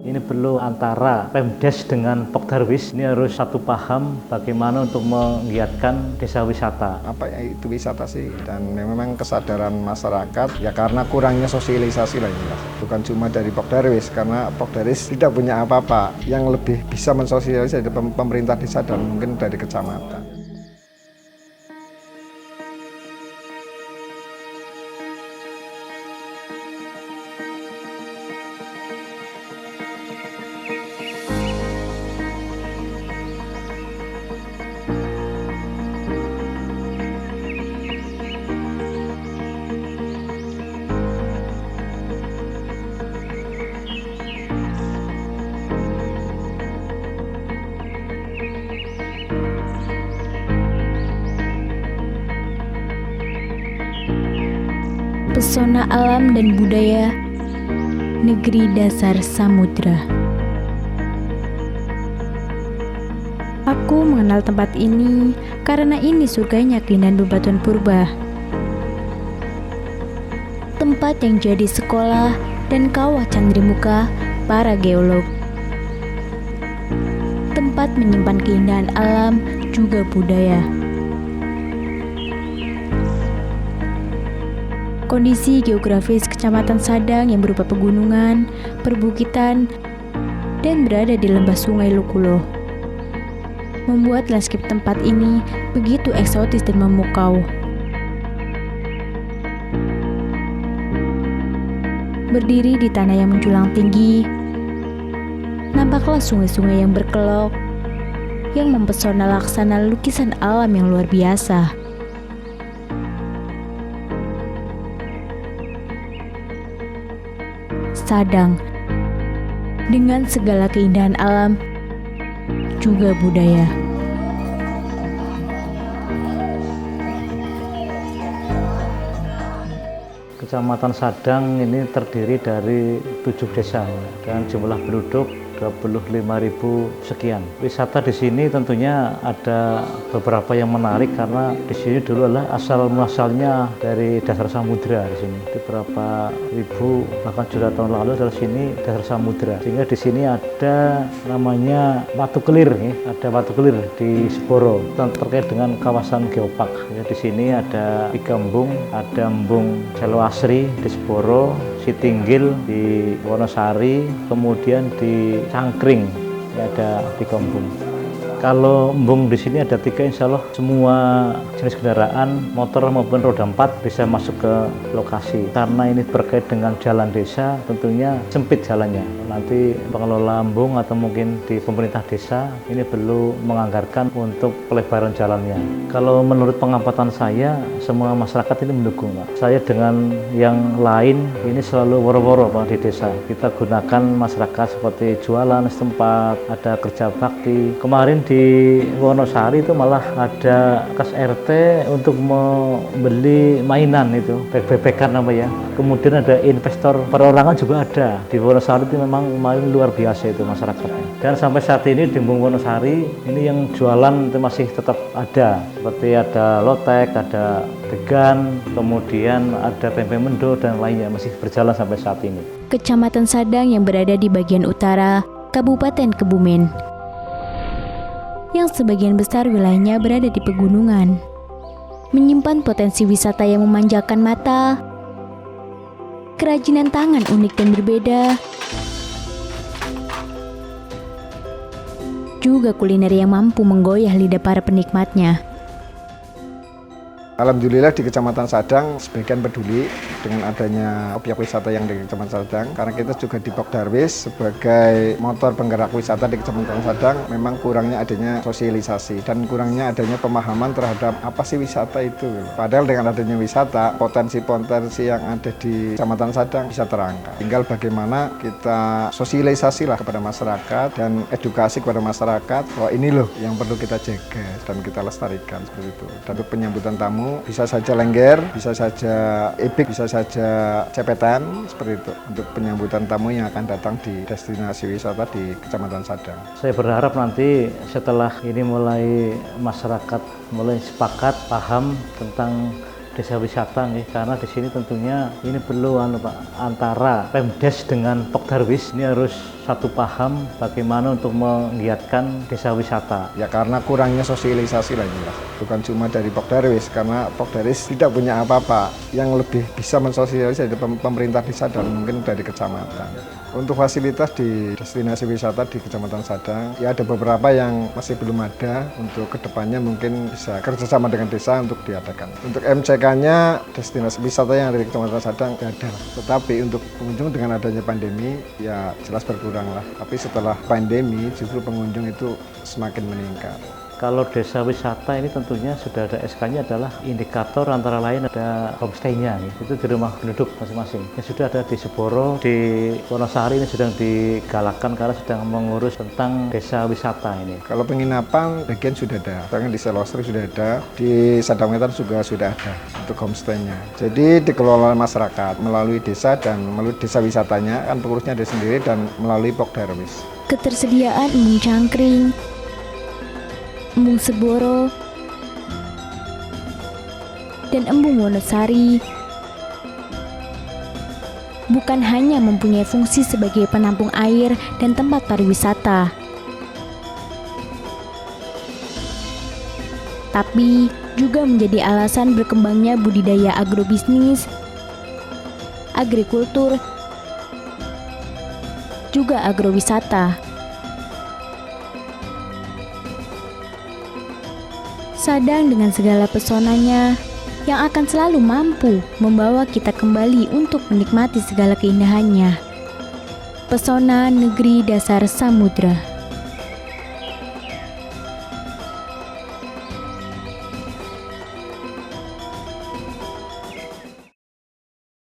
Ini perlu antara Pemdes dengan Pokdarwis, ini harus satu paham bagaimana untuk menggiatkan desa wisata. Apa ya itu wisata sih, dan memang kesadaran masyarakat ya karena kurangnya sosialisasi lah ini. Bukan cuma dari Pokdarwis, karena Pokdarwis tidak punya apa-apa. Yang lebih bisa mensosialisasi dari pemerintah desa dan mungkin dari kecamatan. Pesona alam dan budaya negeri dasar samudra. Aku mengenal tempat ini karena ini surganya keindahan bebatuan purba. Tempat yang jadi sekolah dan kawah cangkrimuka para geolog. Tempat menyimpan keindahan alam juga budaya. Kondisi geografis Kecamatan Sadang yang berupa pegunungan, perbukitan, dan berada di lembah Sungai Lukulo membuat lanskap tempat ini begitu eksotis dan memukau. Berdiri di tanah yang menjulang tinggi, nampaklah sungai-sungai yang berkelok yang mempesona laksana lukisan alam yang luar biasa. Sadang dengan segala keindahan alam juga budaya. Kecamatan Sadang ini terdiri dari 7 desa dan jumlah penduduk 25.000 sekian. Wisata di sini tentunya ada beberapa yang menarik karena di sini dulu adalah asal muasalnya dari dasar samudra di sini. Di beberapa ribu bahkan juta tahun lalu dari sini dasar samudra. Sehingga di sini ada namanya Watu Kelir, ya. Ada Watu Kelir di Siboro terkait dengan kawasan geopark. Ya, di sini ada 3 embung, ada embung Selo Asri di Siboro, Sitinggil di Wonosari, kemudian di Cangkring, ya ada 3 embung. Kalau embung di sini ada 3, insya Allah semua jenis kendaraan, motor maupun roda 4 bisa masuk ke lokasi. Karena ini berkait dengan jalan desa, tentunya sempit jalannya. Nanti pengelola embung atau mungkin di pemerintah desa ini perlu menganggarkan untuk pelebaran jalannya. Kalau menurut pengamatan saya, semua masyarakat ini mendukung, Pak. Saya dengan yang lain ini selalu woro-woro, Pak, di desa. Kita gunakan masyarakat seperti jualan setempat, ada kerja bakti. Kemarin di Wonosari itu malah ada kas RT untuk membeli mainan itu, bebek-bebekan apa ya. Kemudian ada investor perorangan juga ada. Di Wonosari itu memang luar biasa itu masyarakatnya. Dan sampai saat ini di Embung Wonosari ini yang jualan itu masih tetap ada. Seperti ada lotek, ada degan, kemudian ada pempek mendo dan lainnya masih berjalan sampai saat ini. Kecamatan Sadang yang berada di bagian utara Kabupaten Kebumen, yang sebagian besar wilayahnya berada di pegunungan, menyimpan potensi wisata yang memanjakan mata, kerajinan tangan unik dan berbeda, juga kuliner yang mampu menggoyah lidah para penikmatnya. Alhamdulillah di Kecamatan Sadang sebagian peduli dengan adanya objek wisata yang di Kecamatan Sadang, karena kita juga di Pokdarwis sebagai motor penggerak wisata di Kecamatan Sadang. Memang kurangnya adanya sosialisasi dan kurangnya adanya pemahaman terhadap apa sih wisata itu. Padahal dengan adanya wisata, potensi-potensi yang ada di Kecamatan Sadang bisa terangkat. Tinggal bagaimana kita sosialisasi lah kepada masyarakat dan edukasi kepada masyarakat bahwa ini loh yang perlu kita jaga dan kita lestarikan seperti itu. Dan untuk penyambutan tamu bisa saja lengger, bisa saja ebik, bisa saja cepetan, seperti itu untuk penyambutan tamu yang akan datang di destinasi wisata di Kecamatan Sadang. Saya berharap nanti setelah ini mulai masyarakat mulai sepakat paham tentang desa wisata nih, karena di sini tentunya ini perlu Pak, antara Pemdes dengan Pokdarwis ini harus satu paham bagaimana untuk menggiatkan desa wisata. Ya karena kurangnya sosialisasi lagi lah, bukan cuma dari Pokdarwis, karena Pokdarwis tidak punya apa-apa. Yang lebih bisa mensosialisasi dari pemerintah desa dan mungkin dari kecamatan. Untuk fasilitas di destinasi wisata di Kecamatan Sadang, ya ada beberapa yang masih belum ada. Untuk kedepannya mungkin bisa kerjasama dengan desa untuk diadakan. Untuk MCK-nya destinasi wisata yang ada di Kecamatan Sadang ada, tetapi untuk pengunjung dengan adanya pandemi ya jelas berkurang lah. Tapi setelah pandemi justru pengunjung itu semakin meningkat. Kalau desa wisata ini tentunya sudah ada SK-nya adalah indikator antara lain ada homestay-nya, itu di rumah penduduk masing-masing. Yang sudah ada di Seboro, di Wonosari ini sedang digalakkan karena sedang mengurus tentang desa wisata ini. Kalau penginapan bagian sudah ada, bahkan di Selosri sudah ada, di Sadang Wetan juga sudah ada untuk homestay-nya. Jadi dikelola masyarakat melalui desa dan melalui desa wisatanya, kan pengurusnya ada sendiri dan melalui Pokdarwis. Ketersediaan embung cangkring, embung Seboro, dan embung Wonosari bukan hanya mempunyai fungsi sebagai penampung air dan tempat pariwisata, tapi juga menjadi alasan berkembangnya budidaya agrobisnis, agrikultur, juga agrowisata. Sadang dengan segala pesonanya yang akan selalu mampu membawa kita kembali untuk menikmati segala keindahannya. Pesona negeri dasar samudra.